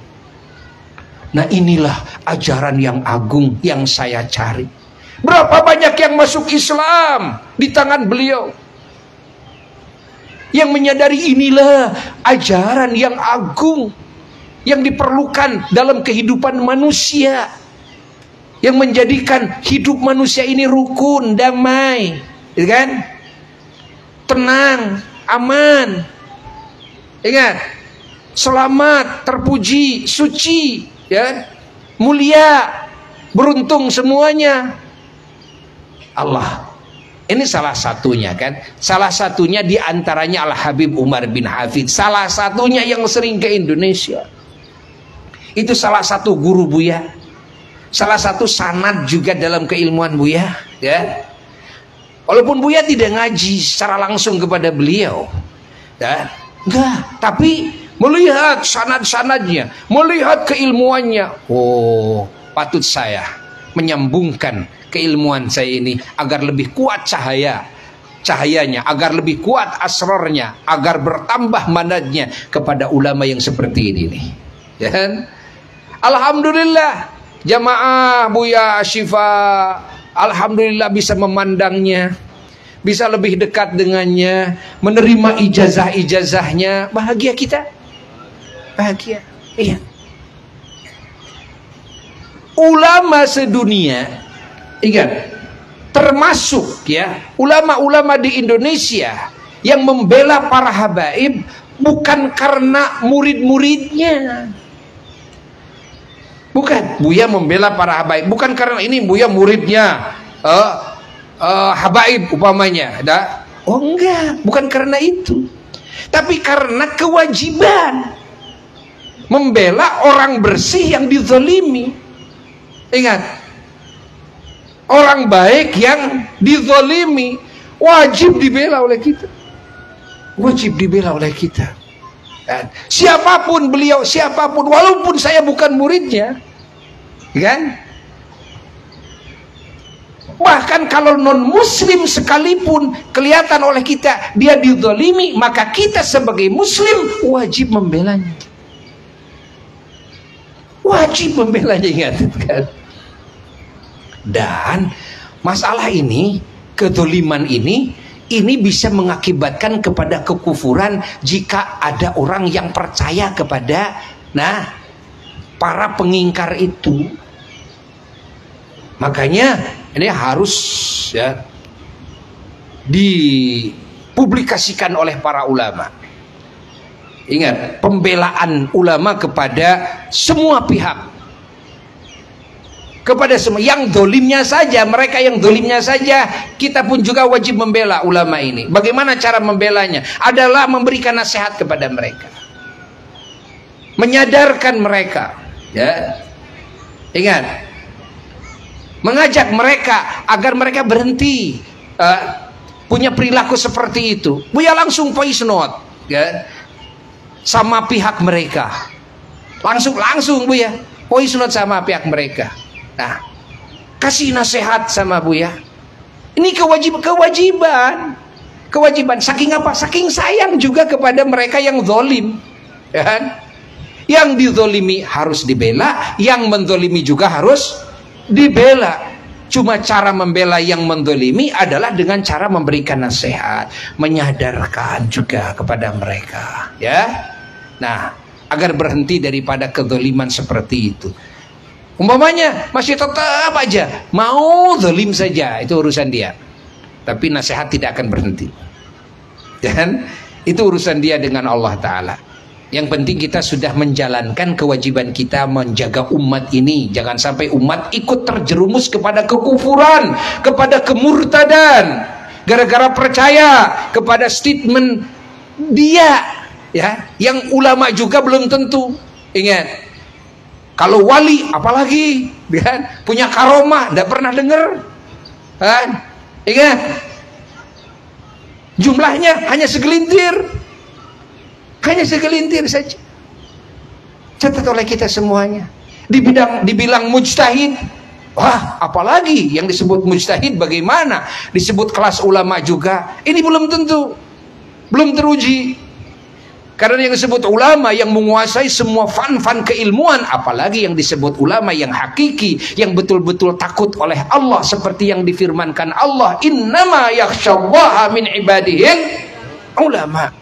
Nah, inilah ajaran yang agung yang saya cari. Berapa banyak yang masuk Islam di tangan beliau, yang menyadari inilah ajaran yang agung yang diperlukan dalam kehidupan manusia, yang menjadikan hidup manusia ini rukun, damai, kan? Tenang, aman. Ingat, selamat, terpuji, suci, ya, mulia, beruntung semuanya Allah. Ini salah satunya, kan? Salah satunya diantaranya Al-Habib Umar bin Hafid. Salah satunya yang sering ke Indonesia. Itu salah satu guru Buya. Salah satu sanad juga dalam keilmuan Buya, ya. Walaupun Buya tidak ngaji secara langsung kepada beliau, ya, enggak, tapi melihat sanad-sanadnya, melihat keilmuannya, oh, patut saya menyambungkan keilmuan saya ini agar lebih kuat cahayanya, agar lebih kuat asrornya, agar bertambah manadnya kepada ulama yang seperti ini nih. Ya kan? Alhamdulillah jamaah Buya Syifa, alhamdulillah bisa memandangnya, bisa lebih dekat dengannya, menerima ijazah-ijazahnya. Bahagia kita, bahagia. Iya. Ulama sedunia, ingat, termasuk ya ulama-ulama di Indonesia yang membela para habaib bukan karena murid-muridnya. Bukan, Buya membela para habaib bukan karena ini Buya muridnya habaib umpamanya. Oh enggak, bukan karena itu. Tapi karena kewajiban membela orang bersih yang dizalimi. Ingat, orang baik yang dizalimi wajib dibela oleh kita. Wajib dibela oleh kita. Dan siapapun beliau, siapapun, walaupun saya bukan muridnya, kan? Bahkan kalau non muslim sekalipun kelihatan oleh kita dia dizalimi, maka kita sebagai muslim wajib membelanya. Wajib membelanya, ingat kan? Dan masalah ini, kedzaliman ini bisa mengakibatkan kepada kekufuran jika ada orang yang percaya kepada para pengingkar itu. Makanya ini harus ya dipublikasikan oleh para ulama. Ingat, pembelaan ulama kepada semua pihak, kepada semua yang dolimnya saja, mereka yang dolimnya saja, kita pun juga wajib membela ulama ini. Bagaimana cara membelanya? Adalah memberikan nasihat kepada mereka, menyadarkan mereka, ya. Ingat, mengajak mereka agar mereka berhenti punya perilaku seperti itu. Buya langsung voice note, ya, sama pihak mereka, langsung Buya voice note sama pihak mereka. Nah, kasih nasihat sama Buya. Ini kewajiban. Saking apa? Saking sayang juga kepada mereka yang zalim, ya kan? Yang dizalimi harus dibela, yang menzalimi juga harus dibela. Cuma cara membela yang menzalimi adalah dengan cara memberikan nasihat, menyadarkan juga kepada mereka, ya. Nah, agar berhenti daripada kezaliman seperti itu. Umpamanya masih tetap aja mau zalim saja, itu urusan dia. Tapi nasihat tidak akan berhenti. Dan itu urusan dia dengan Allah Ta'ala. Yang penting kita sudah menjalankan kewajiban kita menjaga umat ini. Jangan sampai umat ikut terjerumus kepada kekufuran, kepada kemurtadan, gara-gara percaya kepada statement dia, ya, yang ulama juga belum tentu. Ingat, kalau wali apalagi, kan, punya karomah, tidak pernah dengar, kan? Ingat, jumlahnya hanya segelintir. Hanya segelintir saja. Catat oleh kita semuanya. Dibilang mujtahid. Wah, apalagi yang disebut mujtahid bagaimana? Disebut kelas ulama juga. Ini belum tentu. Belum teruji. Karena yang disebut ulama yang menguasai semua fan-fan keilmuan, apalagi yang disebut ulama yang hakiki, yang betul-betul takut oleh Allah, seperti yang difirmankan Allah, innama yakhsyallaha min ibadihil ulama.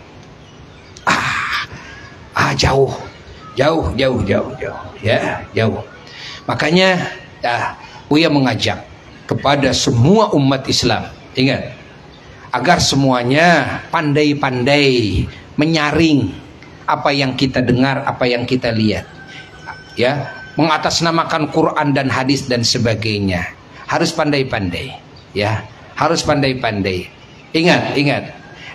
Jauh, ya, jauh. Makanya Buya mengajak kepada semua umat Islam, ingat, agar semuanya pandai-pandai menyaring apa yang kita dengar, apa yang kita lihat, ya, mengatasnamakan Quran dan hadis dan sebagainya. Harus pandai-pandai, ya, harus pandai-pandai. Ingat,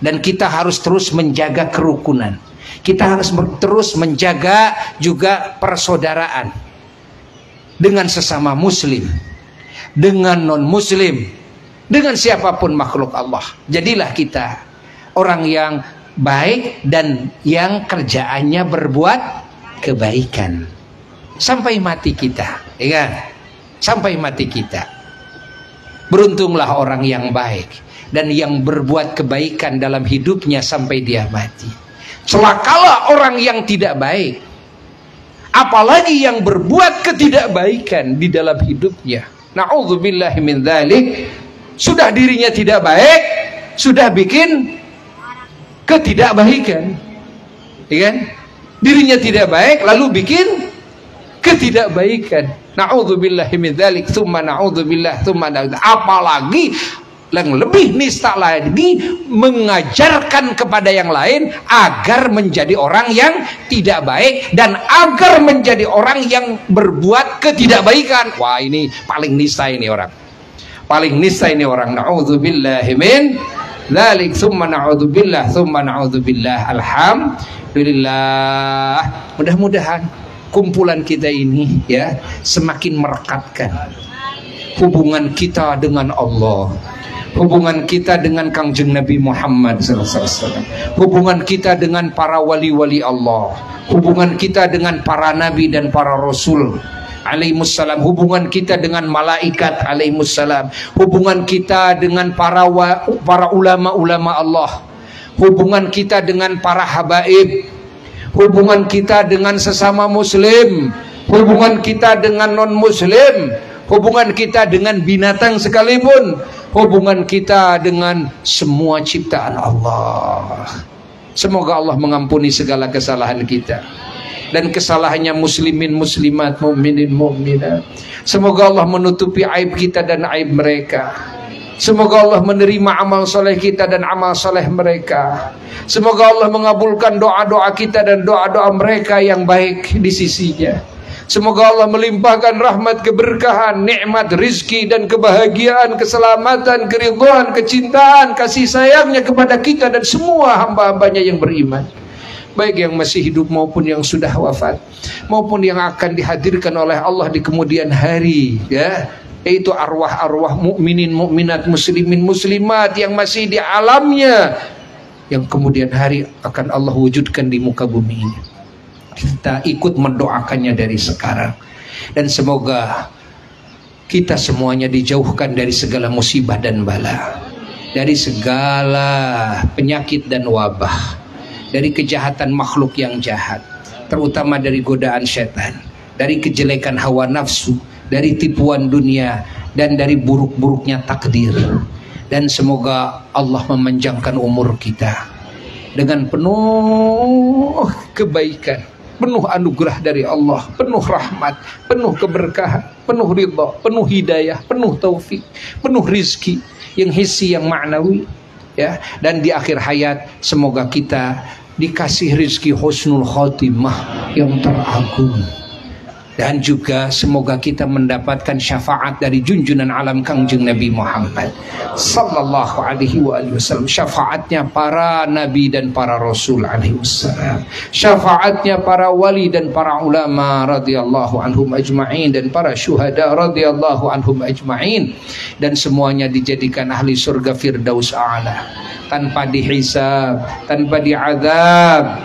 dan kita harus terus menjaga kerukunan. Kita harus terus menjaga juga persaudaraan dengan sesama muslim, dengan non muslim, dengan siapapun makhluk Allah. Jadilah kita orang yang baik dan yang kerjaannya berbuat kebaikan sampai mati kita. Ingat, sampai mati kita. Beruntunglah orang yang baik dan yang berbuat kebaikan dalam hidupnya sampai dia mati. Celakalah orang yang tidak baik, apalagi yang berbuat ketidakbaikan di dalam hidupnya. Na'udzubillahi min dzalik. Sudah dirinya tidak baik, sudah bikin ketidakbaikan, ya kan? Dirinya tidak baik lalu bikin ketidakbaikan. Na'udzubillahi min dzalik, tsumma na'udzubillah, tsumma na'udzubillah. Apalagi yang lebih nista lagi, mengajarkan kepada yang lain agar menjadi orang yang tidak baik dan agar menjadi orang yang berbuat ketidakbaikan. Wah, ini paling nista ini orang. Paling nista ini orang. Na'udzubillahi min dzalik, tsumma na'udzubillah, tsumma na'udzubillah. Alhamdulillah. Mudah-mudahan kumpulan kita ini, ya, semakin merekatkan hubungan kita dengan Allah, hubungan kita dengan Kangjeng Nabi Muhammad SAW, hubungan kita dengan para wali-wali Allah, hubungan kita dengan para nabi dan para rasul alaihissalam, hubungan kita dengan malaikat alaihissalam, hubungan kita dengan para ulama-ulama Allah, hubungan kita dengan para habaib, hubungan kita dengan sesama muslim, hubungan kita dengan non muslim, hubungan kita dengan binatang sekalipun, hubungan kita dengan semua ciptaan Allah. Semoga Allah mengampuni segala kesalahan kita dan kesalahannya muslimin muslimat, mukminin mukminat. Semoga Allah menutupi aib kita dan aib mereka. Semoga Allah menerima amal soleh kita dan amal soleh mereka. Semoga Allah mengabulkan doa-doa kita dan doa-doa mereka yang baik di sisinya. Semoga Allah melimpahkan rahmat, keberkahan, nikmat, rizki dan kebahagiaan, keselamatan, keridhaan, kecintaan, kasih sayangnya kepada kita dan semua hamba-hambanya yang beriman, baik yang masih hidup maupun yang sudah wafat, maupun yang akan dihadirkan oleh Allah di kemudian hari, ya, yaitu arwah-arwah mukminin mukminat, muslimin muslimat yang masih di alamnya, yang kemudian hari akan Allah wujudkan di muka bumi ini. Kita ikut mendoakannya dari sekarang, dan semoga kita semuanya dijauhkan dari segala musibah dan bala, dari segala penyakit dan wabah, dari kejahatan makhluk yang jahat, terutama dari godaan setan, dari kejelekan hawa nafsu, dari tipuan dunia, dan dari buruk-buruknya takdir. Dan semoga Allah memanjangkan umur kita dengan penuh kebaikan, penuh anugerah dari Allah, penuh rahmat, penuh keberkahan, penuh ridha, penuh hidayah, penuh taufik, penuh rizki yang hissi, yang ma'nawi, ya. Dan di akhir hayat semoga kita dikasih rizki husnul khotimah yang teragung. Dan juga semoga kita mendapatkan syafaat dari junjunan alam Kangjeng Nabi Muhammad sallallahu alaihi wasallam. Syafaatnya para nabi dan para rasul alaihi wassalam. Syafaatnya para wali dan para ulama radhiyallahu anhum ajma'in, dan para syuhada radhiyallahu anhum ajma'in, dan semuanya dijadikan ahli surga firdaus a'la tanpa dihisab, tanpa diazab,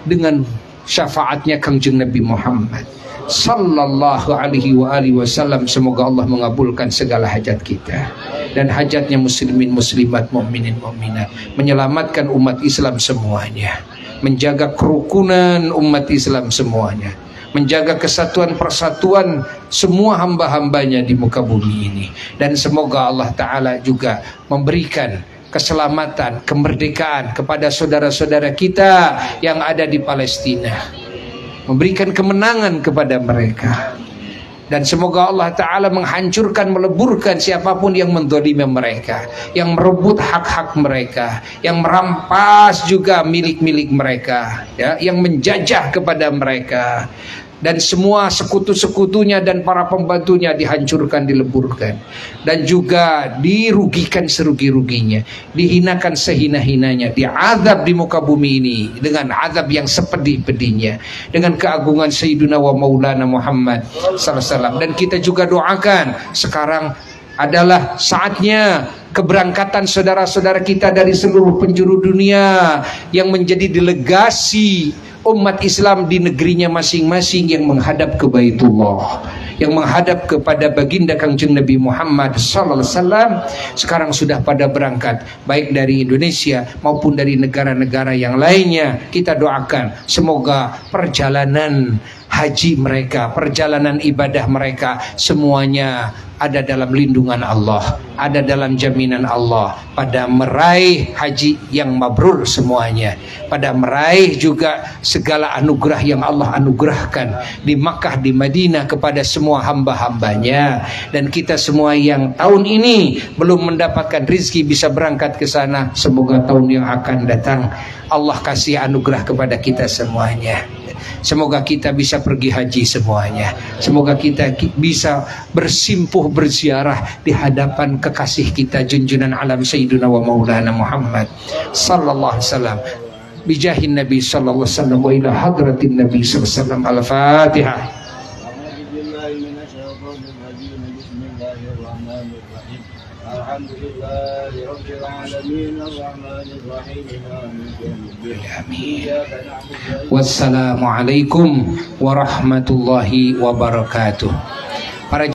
dengan syafaatnya Kangjeng Nabi Muhammad sallallahu alaihi wasallam. Semoga Allah mengabulkan segala hajat kita dan hajatnya muslimin muslimat, mukminin mukminat, menyelamatkan umat Islam semuanya, menjaga kerukunan umat Islam semuanya, menjaga kesatuan persatuan semua hamba-hambanya di muka bumi ini. Dan semoga Allah Ta'ala juga memberikan keselamatan, kemerdekaan kepada saudara-saudara kita yang ada di Palestina, memberikan kemenangan kepada mereka. Dan semoga Allah Ta'ala menghancurkan, meleburkan siapapun yang menzalimi mereka, yang merebut hak-hak mereka, yang merampas juga milik-milik mereka, ya, yang menjajah kepada mereka. Dan semua sekutu-sekutunya dan para pembantunya dihancurkan, dileburkan, dan juga dirugikan serugi-ruginya, dihinakan sehina-hinanya, diazab di muka bumi ini dengan azab yang sepedih-pedihnya, dengan keagungan Sayyidina wa Maulana Muhammad sallallahu alaihi wasallam. Dan kita juga doakan sekarang adalah saatnya keberangkatan saudara-saudara kita dari seluruh penjuru dunia yang menjadi delegasi umat Islam di negerinya masing-masing, yang menghadap ke Baitullah, yang menghadap kepada baginda Kangjeng Nabi Muhammad sallallahu alaihi wasallam. Sekarang sudah pada berangkat, baik dari Indonesia maupun dari negara-negara yang lainnya. Kita doakan semoga perjalanan haji mereka, perjalanan ibadah mereka, semuanya ada dalam lindungan Allah, ada dalam jaminan Allah, pada meraih haji yang mabrur semuanya, pada meraih juga segala anugerah yang Allah anugerahkan di Makkah, di Madinah kepada semua hamba-hambanya. Dan kita semua yang tahun ini belum mendapatkan rizki bisa berangkat ke sana, semoga tahun yang akan datang Allah kasih anugerah kepada kita semuanya. Semoga kita bisa pergi haji semuanya. Semoga kita bisa bersimpuh, berziarah di hadapan kekasih kita junjunan alam Sayyidina wa Maulana Muhammad sallallahu alaihi wasallam. Bijahin Nabi sallallahu alaihi wasallam wa ila hadratin Nabi sallallahu alaihi wasallam. Al-Fatihah. Wassalamualaikum warahmatullahi wabarakatuh. Para